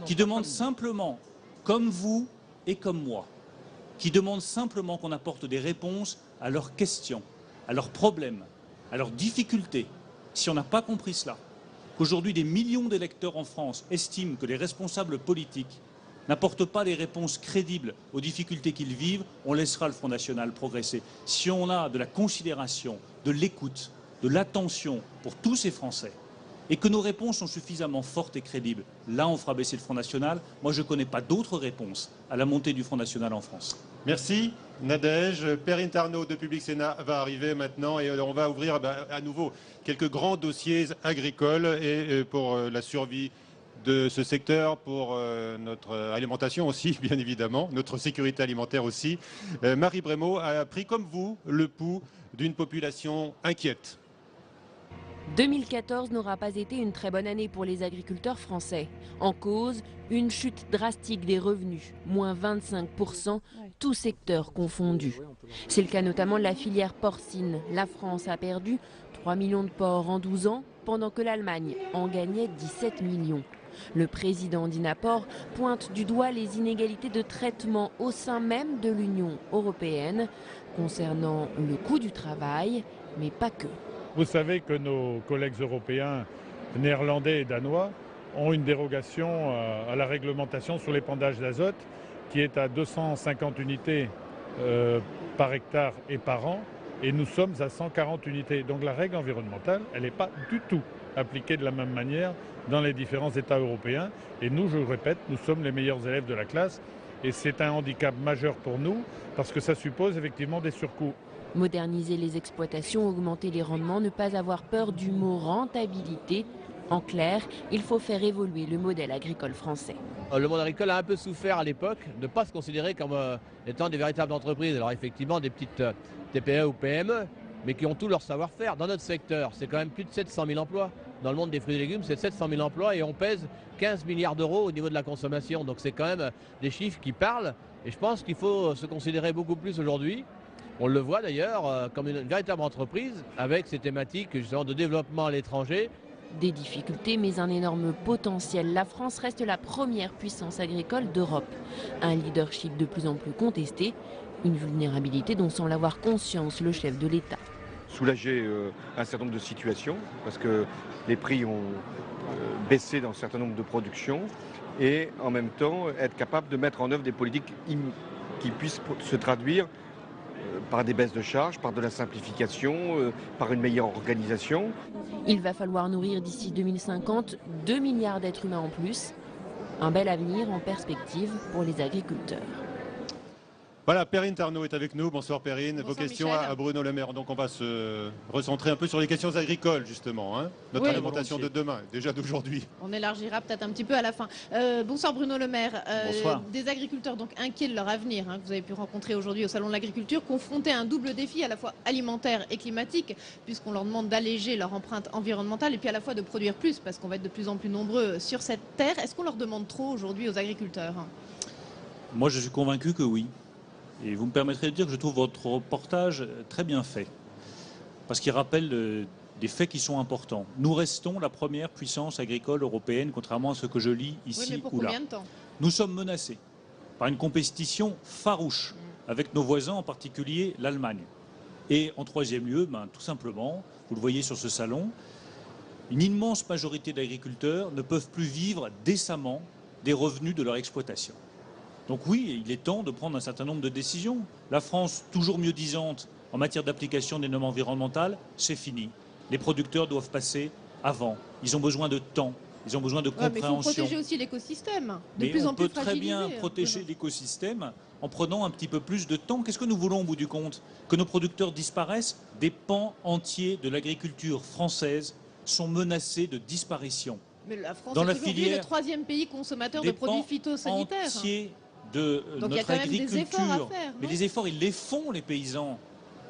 [SPEAKER 2] qui demandent simplement, comme vous et comme moi, qui demandent simplement qu'on apporte des réponses à leurs questions, à leurs problèmes, à leurs difficultés. Si on n'a pas compris cela, qu'aujourd'hui des millions d'électeurs en France estiment que les responsables politiques n'apportent pas les réponses crédibles aux difficultés qu'ils vivent, on laissera le Front National progresser. Si on a de la considération, de l'écoute, de l'attention pour tous ces Français, et que nos réponses sont suffisamment fortes et crédibles, là on fera baisser le Front National. Moi je ne connais pas d'autres réponses à la montée du Front National en France.
[SPEAKER 1] Merci Nadège. Perrine Tarnaud de Public Sénat va arriver maintenant et on va ouvrir à nouveau quelques grands dossiers agricoles et pour la survie de ce secteur, pour notre alimentation aussi, bien évidemment, notre sécurité alimentaire aussi. Marie Brémaud a pris comme vous le pouls d'une population inquiète.
[SPEAKER 9] 2014 n'aura pas été une très bonne année pour les agriculteurs français. En cause, une chute drastique des revenus, moins 25%, tous secteurs confondus. C'est le cas notamment de la filière porcine. La France a perdu 3 millions de porcs en 12 ans, pendant que l'Allemagne en gagnait 17 millions. Le président d'Inapor pointe du doigt les inégalités de traitement au sein même de l'Union européenne, concernant le coût du travail, mais pas que.
[SPEAKER 10] Vous savez que nos collègues européens, néerlandais et danois, ont une dérogation à la réglementation sur l'épandage d'azote qui est à 250 unités par hectare et par an, et nous sommes à 140 unités. Donc la règle environnementale, elle n'est pas du tout appliquée de la même manière dans les différents États européens. Et nous, je le répète, nous sommes les meilleurs élèves de la classe, et c'est un handicap majeur pour nous, parce que ça suppose effectivement des surcoûts.
[SPEAKER 9] Moderniser les exploitations, augmenter les rendements, ne pas avoir peur du mot rentabilité. En clair, il faut faire évoluer le modèle agricole français.
[SPEAKER 11] Le monde agricole a un peu souffert à l'époque de ne pas se considérer comme étant des véritables entreprises. Alors effectivement, des petites TPE ou PME, mais qui ont tout leur savoir-faire. Dans notre secteur, c'est quand même plus de 700 000 emplois. Dans le monde des fruits et légumes, c'est 700 000 emplois et on pèse 15 milliards d'euros au niveau de la consommation. Donc c'est quand même des chiffres qui parlent. Et je pense qu'il faut se considérer beaucoup plus aujourd'hui. On le voit d'ailleurs comme une véritable entreprise avec ces thématiques justement de développement à l'étranger.
[SPEAKER 9] Des difficultés, mais un énorme potentiel. La France reste la première puissance agricole d'Europe. Un leadership de plus en plus contesté, une vulnérabilité dont semble avoir conscience le chef de l'État.
[SPEAKER 12] Soulager un certain nombre de situations, parce que les prix ont baissé dans un certain nombre de productions, et en même temps être capable de mettre en œuvre des politiques qui puissent se traduire par des baisses de charges, par de la simplification, par une meilleure organisation.
[SPEAKER 9] Il va falloir nourrir d'ici 2050 2 milliards d'êtres humains en plus. Un bel avenir en perspective pour les agriculteurs.
[SPEAKER 1] Voilà, Perrine Tarnaud est avec nous. Bonsoir Perrine.
[SPEAKER 13] Bonsoir,
[SPEAKER 1] vos questions
[SPEAKER 13] Michel.
[SPEAKER 1] à Bruno Le Maire. Donc on va se recentrer un peu sur les questions agricoles justement. Notre
[SPEAKER 13] Oui,
[SPEAKER 1] alimentation de demain, déjà d'aujourd'hui.
[SPEAKER 13] On élargira peut-être un petit peu à la fin. Bonsoir Bruno Le Maire.
[SPEAKER 2] Bonsoir.
[SPEAKER 13] Des agriculteurs donc inquiets de leur avenir, que vous avez pu rencontrer aujourd'hui au Salon de l'Agriculture, confrontés à un double défi à la fois alimentaire et climatique, puisqu'on leur demande d'alléger leur empreinte environnementale et puis à la fois de produire plus, parce qu'on va être de plus en plus nombreux sur cette terre. Est-ce qu'on leur demande trop aujourd'hui aux agriculteurs?
[SPEAKER 2] Moi, je suis convaincu que oui. Et vous me permettrez de dire que je trouve votre reportage très bien fait, parce qu'il rappelle des faits qui sont importants. Nous restons la première puissance agricole européenne, contrairement à ce que je lis ici
[SPEAKER 13] Oui, mais pour
[SPEAKER 2] ou là.
[SPEAKER 13] combien de temps?
[SPEAKER 2] Nous sommes menacés par une compétition farouche avec nos voisins, en particulier l'Allemagne. Et en troisième lieu, tout simplement, vous le voyez sur ce salon, une immense majorité d'agriculteurs ne peuvent plus vivre décemment des revenus de leur exploitation. Donc oui, il est temps de prendre un certain nombre de décisions. La France, toujours mieux disante en matière d'application des normes environnementales, c'est fini. Les producteurs doivent passer avant. Ils ont besoin de temps, ils ont besoin de compréhension.
[SPEAKER 13] Mais il faut protéger aussi l'écosystème. De
[SPEAKER 2] Mais
[SPEAKER 13] plus en
[SPEAKER 2] on
[SPEAKER 13] plus
[SPEAKER 2] peut très bien
[SPEAKER 13] fragilisé.
[SPEAKER 2] protéger l'écosystème en prenant un petit peu plus de temps. Qu'est-ce que nous voulons au bout du compte? Que nos producteurs disparaissent? Des pans entiers de l'agriculture française sont menacés de disparition.
[SPEAKER 13] Mais la France
[SPEAKER 2] Dans
[SPEAKER 13] est
[SPEAKER 2] la
[SPEAKER 13] aujourd'hui
[SPEAKER 2] filière,
[SPEAKER 13] le troisième pays consommateur de
[SPEAKER 2] des
[SPEAKER 13] produits
[SPEAKER 2] pans
[SPEAKER 13] phytosanitaires.
[SPEAKER 2] entiers de
[SPEAKER 13] Donc il y a
[SPEAKER 2] notre
[SPEAKER 13] quand même des
[SPEAKER 2] agriculture.
[SPEAKER 13] efforts à faire,
[SPEAKER 2] Mais
[SPEAKER 13] non?
[SPEAKER 2] les efforts, ils les font, les paysans.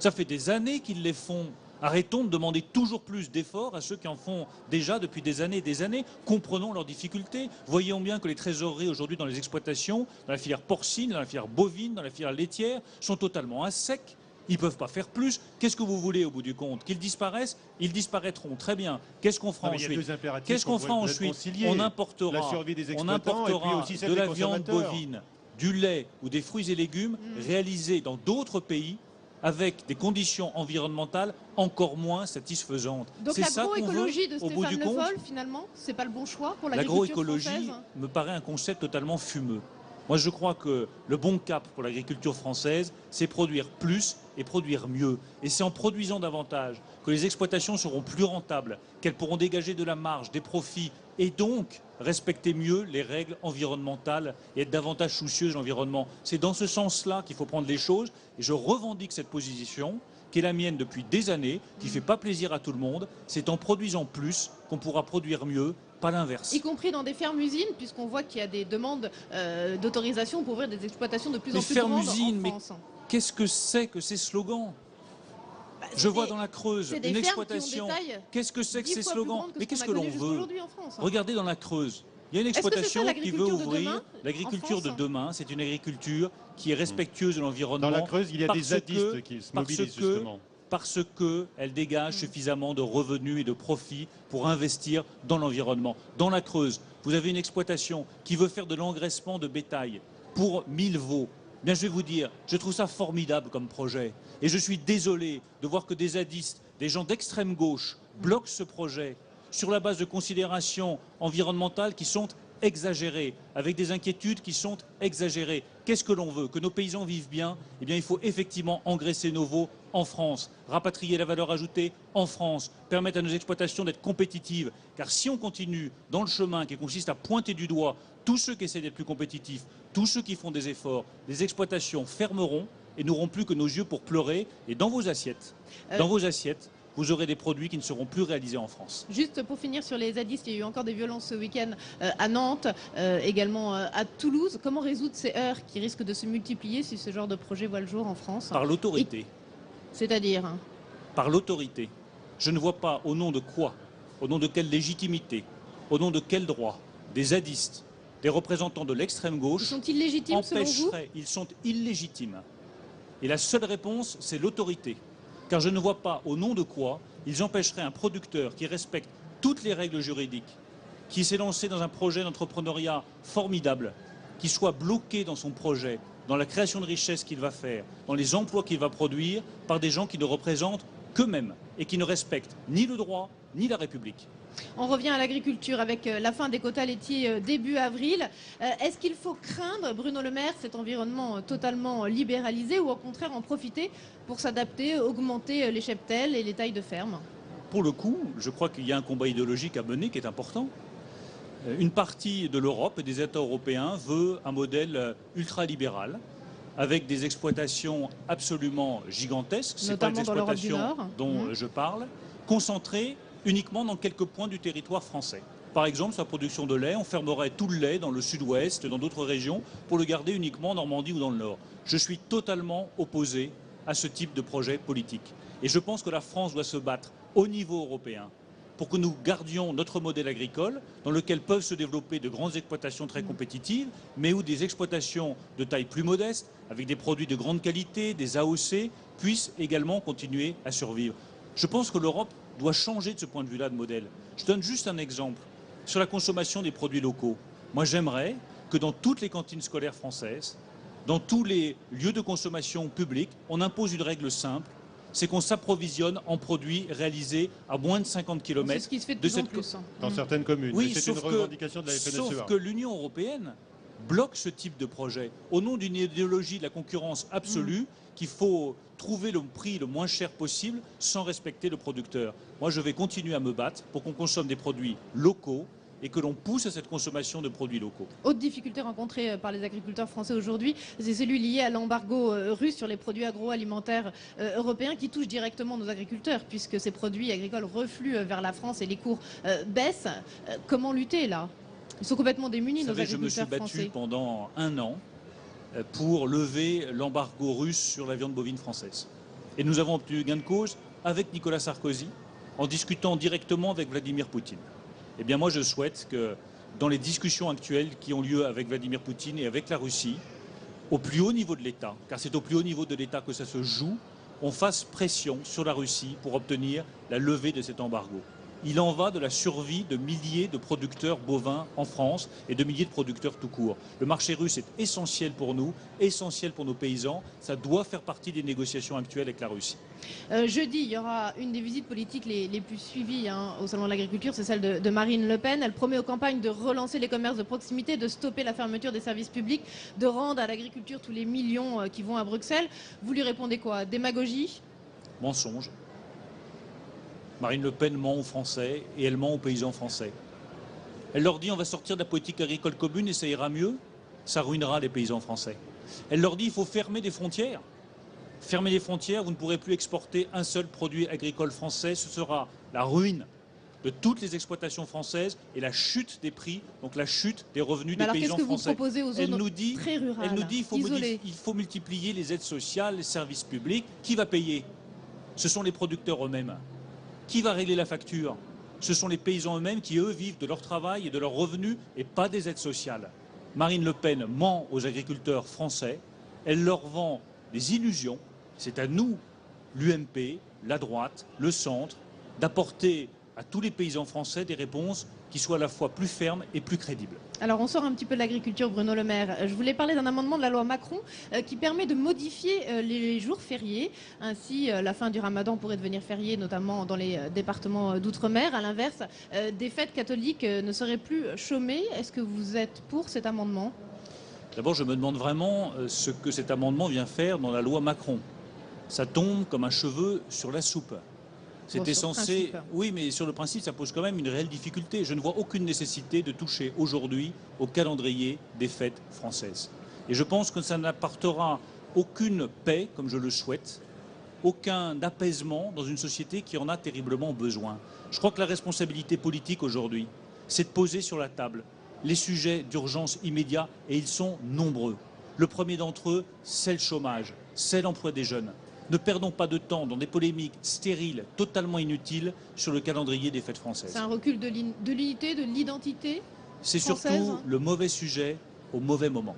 [SPEAKER 2] Ça fait des années qu'ils les font. Arrêtons de demander toujours plus d'efforts à ceux qui en font déjà depuis des années et des années. Comprenons leurs difficultés. Voyons bien que les trésoreries aujourd'hui dans les exploitations, dans la filière porcine, dans la filière bovine, dans la filière laitière, sont totalement à sec. Ils ne peuvent pas faire plus. Qu'est-ce que vous voulez au bout du compte? Qu'ils disparaissent? Ils disparaîtront. Très bien. Qu'est-ce qu'on fera
[SPEAKER 1] Non, mais il y a
[SPEAKER 2] ensuite?
[SPEAKER 1] deux impératifs
[SPEAKER 2] Qu'est-ce qu'on
[SPEAKER 1] qu'on
[SPEAKER 2] fera
[SPEAKER 1] pourrait
[SPEAKER 2] ensuite?
[SPEAKER 1] concilier.
[SPEAKER 2] On importera,
[SPEAKER 1] La survie des
[SPEAKER 2] on
[SPEAKER 1] exploitants et puis
[SPEAKER 2] importera
[SPEAKER 1] aussi celle
[SPEAKER 2] de
[SPEAKER 1] des
[SPEAKER 2] la viande
[SPEAKER 1] consommateurs.
[SPEAKER 2] bovine, du lait ou des fruits et légumes réalisés dans d'autres pays avec des conditions environnementales encore moins satisfaisantes.
[SPEAKER 13] Donc
[SPEAKER 2] C'est ça qu'on veut
[SPEAKER 13] l'agroécologie de
[SPEAKER 2] au bout du
[SPEAKER 13] Stéphane Le
[SPEAKER 2] compte.
[SPEAKER 13] Foll, finalement, c'est pas le bon choix pour l'agriculture
[SPEAKER 2] L'agroécologie
[SPEAKER 13] française?
[SPEAKER 2] me paraît un concept totalement fumeux. Moi, je crois que le bon cap pour l'agriculture française, c'est produire plus et produire mieux. Et c'est en produisant davantage que les exploitations seront plus rentables, qu'elles pourront dégager de la marge, des profits et donc respecter mieux les règles environnementales et être davantage soucieux de l'environnement. C'est dans ce sens-là qu'il faut prendre les choses et je revendique cette position qui est la mienne depuis des années, qui ne fait pas plaisir à tout le monde. C'est en produisant plus qu'on pourra produire mieux, pas l'inverse.
[SPEAKER 13] Y compris dans des fermes-usines, puisqu'on voit qu'il y a des demandes d'autorisation pour ouvrir des exploitations de plus en plus grandes en France.
[SPEAKER 2] Qu'est-ce que c'est que ces slogans? Je vois dans la Creuse une exploitation. Qu'est-ce que c'est que ces slogans? Mais qu'est-ce que l'on veut? Regardez dans la Creuse. Il y a une exploitation qui veut ouvrir l'agriculture de demain. C'est une agriculture qui est respectueuse de l'environnement.
[SPEAKER 1] Dans la Creuse, il y a des zadistes qui se mobilisent justement.
[SPEAKER 2] Parce qu'elle dégage suffisamment de revenus et de profits pour investir dans l'environnement. Dans la Creuse, vous avez une exploitation qui veut faire de l'engraissement de bétail pour 1000 veaux. Bien, je vais vous dire, je trouve ça formidable comme projet. Et je suis désolé de voir que des zadistes, des gens d'extrême gauche, bloquent ce projet sur la base de considérations environnementales qui sont exagérées, avec des inquiétudes qui sont exagérées. Qu'est-ce que l'on veut? Que nos paysans vivent bien? Eh bien, il faut effectivement engraisser nos veaux en France, rapatrier la valeur ajoutée en France, permettre à nos exploitations d'être compétitives. Car si on continue dans le chemin qui consiste à pointer du doigt tous ceux qui essaient d'être plus compétitifs, tous ceux qui font des efforts, les exploitations fermeront et n'auront plus que nos yeux pour pleurer. Et dans vos assiettes, vous aurez des produits qui ne seront plus réalisés en France.
[SPEAKER 13] Juste pour finir sur les zadistes, il y a eu encore des violences ce week-end à Nantes, également à Toulouse. Comment résoudre ces heurts qui risquent de se multiplier si ce genre de projet voit le jour en France?
[SPEAKER 2] Par l'autorité.
[SPEAKER 13] C'est-à-dire
[SPEAKER 2] Par l'autorité. Je ne vois pas au nom de quoi, au nom de quelle légitimité, au nom de quel droit, des zadistes, des représentants de l'extrême gauche...
[SPEAKER 13] Ils sont illégitimes selon vous?
[SPEAKER 2] Ils sont illégitimes. Et la seule réponse, c'est l'autorité. Car je ne vois pas au nom de quoi ils empêcheraient un producteur qui respecte toutes les règles juridiques, qui s'est lancé dans un projet d'entrepreneuriat formidable, qui soit bloqué dans son projet, dans la création de richesses qu'il va faire, dans les emplois qu'il va produire, par des gens qui ne représentent qu'eux-mêmes et qui ne respectent ni le droit ni la République.
[SPEAKER 13] On revient à l'agriculture avec la fin des quotas laitiers début avril. Est-ce qu'il faut craindre, Bruno Le Maire, cet environnement totalement libéralisé ou au contraire en profiter pour s'adapter, augmenter les cheptels et les tailles de ferme?
[SPEAKER 2] Pour le coup, je crois qu'il y a un combat idéologique à mener qui est important. Une partie de l'Europe et des États européens veut un modèle ultralibéral avec des exploitations absolument gigantesques. Ce n'est pas les exploitations dont je parle, concentrées uniquement dans quelques points du territoire français. Par exemple, sur la production de lait, on fermerait tout le lait dans le sud-ouest, dans d'autres régions, pour le garder uniquement en Normandie ou dans le Nord. Je suis totalement opposé à ce type de projet politique. Et je pense que la France doit se battre au niveau européen pour que nous gardions notre modèle agricole dans lequel peuvent se développer de grandes exploitations très compétitives, mais où des exploitations de taille plus modeste, avec des produits de grande qualité, des AOC, puissent également continuer à survivre. Je pense que l'Europe doit changer de ce point de vue-là de modèle. Je donne juste un exemple sur la consommation des produits locaux. Moi, j'aimerais que dans toutes les cantines scolaires françaises, dans tous les lieux de consommation publics, on impose une règle simple, c'est qu'on s'approvisionne en produits réalisés à moins de 50 km.
[SPEAKER 13] C'est ce qui se fait de plus en plus.
[SPEAKER 1] Dans certaines communes.
[SPEAKER 2] Oui,
[SPEAKER 1] c'est une revendication de la FNSEA.
[SPEAKER 2] Sauf que l'Union européenne bloque ce type de projet au nom d'une idéologie de la concurrence absolue qu'il faut trouver le prix le moins cher possible sans respecter le producteur. Moi, je vais continuer à me battre pour qu'on consomme des produits locaux et que l'on pousse à cette consommation de produits locaux.
[SPEAKER 13] Autre difficulté rencontrée par les agriculteurs français aujourd'hui, c'est celui lié à l'embargo russe sur les produits agroalimentaires européens qui touche directement nos agriculteurs puisque ces produits agricoles refluent vers la France et les cours baissent. Comment lutter là? Ils sont complètement démunis, nos agriculteurs français.
[SPEAKER 2] Je me suis battu pendant un an pour lever l'embargo russe sur la viande bovine française. Et nous avons obtenu gain de cause avec Nicolas Sarkozy en discutant directement avec Vladimir Poutine. Eh bien moi je souhaite que dans les discussions actuelles qui ont lieu avec Vladimir Poutine et avec la Russie, au plus haut niveau de l'État, car c'est au plus haut niveau de l'État que ça se joue, on fasse pression sur la Russie pour obtenir la levée de cet embargo. Il en va de la survie de milliers de producteurs bovins en France et de milliers de producteurs tout court. Le marché russe est essentiel pour nous, essentiel pour nos paysans. Ça doit faire partie des négociations actuelles avec la Russie.
[SPEAKER 13] Jeudi, il y aura une des visites politiques les plus suivies au Salon de l'Agriculture, c'est celle de Marine Le Pen. Elle promet aux campagnes de relancer les commerces de proximité, de stopper la fermeture des services publics, de rendre à l'agriculture tous les millions qui vont à Bruxelles. Vous lui répondez quoi? Démagogie?
[SPEAKER 2] Mensonge. Marine Le Pen ment aux Français et elle ment aux paysans français. Elle leur dit on va sortir de la politique agricole commune et ça ira mieux. Ça ruinera les paysans français. Elle leur dit il faut fermer des frontières. Fermer les frontières, vous ne pourrez plus exporter un seul produit agricole français. Ce sera la ruine de toutes les exploitations françaises et la chute des prix, donc la chute des revenus des paysans français.
[SPEAKER 13] Alors qu'est-ce que vous proposez aux zones très rurales,
[SPEAKER 2] elle nous dit
[SPEAKER 13] isolées?
[SPEAKER 2] il faut multiplier les aides sociales, les services publics. Qui va payer? Ce sont les producteurs eux-mêmes. Qui va régler la facture? Ce sont les paysans eux-mêmes qui, eux, vivent de leur travail et de leurs revenus et pas des aides sociales. Marine Le Pen ment aux agriculteurs français. Elle leur vend des illusions. C'est à nous, l'UMP, la droite, le centre, d'apporter à tous les paysans français des réponses qui soient à la fois plus fermes et plus crédibles.
[SPEAKER 13] Alors on sort un petit peu de l'agriculture, Bruno Le Maire. Je voulais parler d'un amendement de la loi Macron qui permet de modifier les jours fériés. Ainsi, la fin du ramadan pourrait devenir férié, notamment dans les départements d'outre-mer. À l'inverse, des fêtes catholiques ne seraient plus chômées. Est-ce que vous êtes pour cet amendement?
[SPEAKER 2] D'abord, je me demande vraiment ce que cet amendement vient faire dans la loi Macron. Ça tombe comme un cheveu sur la soupe. C'était censé... Oui, mais sur le principe, ça pose quand même une réelle difficulté. Je ne vois aucune nécessité de toucher aujourd'hui au calendrier des fêtes françaises. Et je pense que ça n'apportera aucune paix, comme je le souhaite, aucun apaisement dans une société qui en a terriblement besoin. Je crois que la responsabilité politique aujourd'hui, c'est de poser sur la table les sujets d'urgence immédiats, et ils sont nombreux. Le premier d'entre eux, c'est le chômage, c'est l'emploi des jeunes. Ne perdons pas de temps dans des polémiques stériles, totalement inutiles, sur le calendrier des fêtes françaises.
[SPEAKER 13] C'est un recul de l'unité, de l'identité française.
[SPEAKER 2] C'est surtout le mauvais sujet au mauvais moment.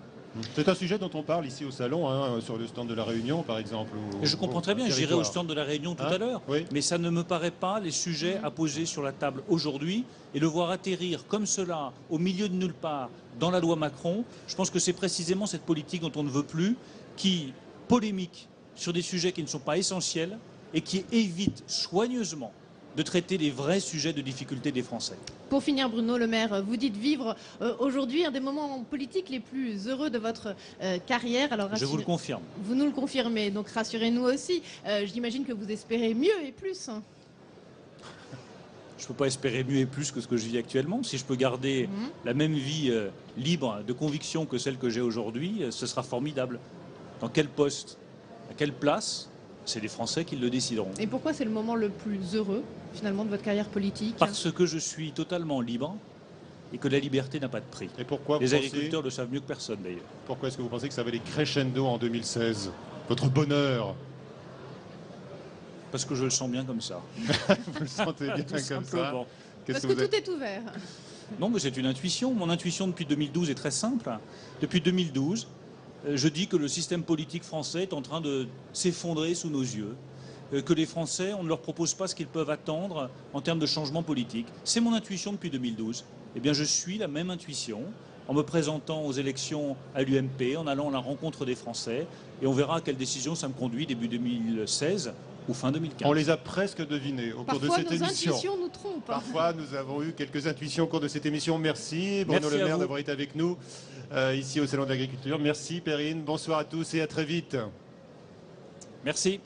[SPEAKER 1] C'est un sujet dont on parle ici au salon, hein, sur le stand de la Réunion par exemple.
[SPEAKER 2] Je comprends très bien, j'irai au stand de la Réunion tout à l'heure,
[SPEAKER 1] oui.
[SPEAKER 2] Mais ça ne me paraît pas les sujets à poser sur la table aujourd'hui, et le voir atterrir comme cela, au milieu de nulle part, dans la loi Macron. Je pense que c'est précisément cette politique dont on ne veut plus, qui polémique sur des sujets qui ne sont pas essentiels et qui évite soigneusement de traiter les vrais sujets de difficulté des Français.
[SPEAKER 13] Pour finir, Bruno Le Maire, vous dites vivre aujourd'hui un des moments politiques les plus heureux de votre carrière. Alors,
[SPEAKER 2] je vous le confirme.
[SPEAKER 13] Vous nous le confirmez, donc rassurez-nous aussi. J'imagine que vous espérez mieux et plus.
[SPEAKER 2] Je ne peux pas espérer mieux et plus que ce que je vis actuellement. Si je peux garder la même vie libre de conviction que celle que j'ai aujourd'hui, ce sera formidable. Dans quel poste, à quelle place, c'est les Français qui le décideront.
[SPEAKER 13] Et pourquoi c'est le moment le plus heureux, finalement, de votre carrière politique?
[SPEAKER 2] Parce que je suis totalement libre et que la liberté n'a pas de prix.
[SPEAKER 1] Et pourquoi
[SPEAKER 2] les agriculteurs le savent mieux que personne, d'ailleurs.
[SPEAKER 1] Pourquoi est-ce que vous pensez que ça va aller crescendo en 2016? Votre bonheur?
[SPEAKER 2] Parce que je le sens bien comme ça.
[SPEAKER 1] Vous le sentez bien comme ça?
[SPEAKER 13] Parce que tout est ouvert.
[SPEAKER 2] Non, mais c'est une intuition. Mon intuition depuis 2012 est très simple. Depuis 2012, je dis que le système politique français est en train de s'effondrer sous nos yeux, que les Français, on ne leur propose pas ce qu'ils peuvent attendre en termes de changement politique. C'est mon intuition depuis 2012. Eh bien, je suis la même intuition en me présentant aux élections à l'UMP, en allant à la rencontre des Français, et on verra à quelle décision ça me conduit début 2016 ou fin 2015.
[SPEAKER 1] On les a presque devinées au cours de cette émission.
[SPEAKER 13] Parfois, nos intuitions nous trompent.
[SPEAKER 1] Parfois, nous avons eu quelques intuitions au cours de cette émission. Merci, Bruno Le Maire, d'avoir été avec nous ici au Salon de l'Agriculture. Merci, Perrine. Bonsoir à tous et à très vite.
[SPEAKER 2] Merci.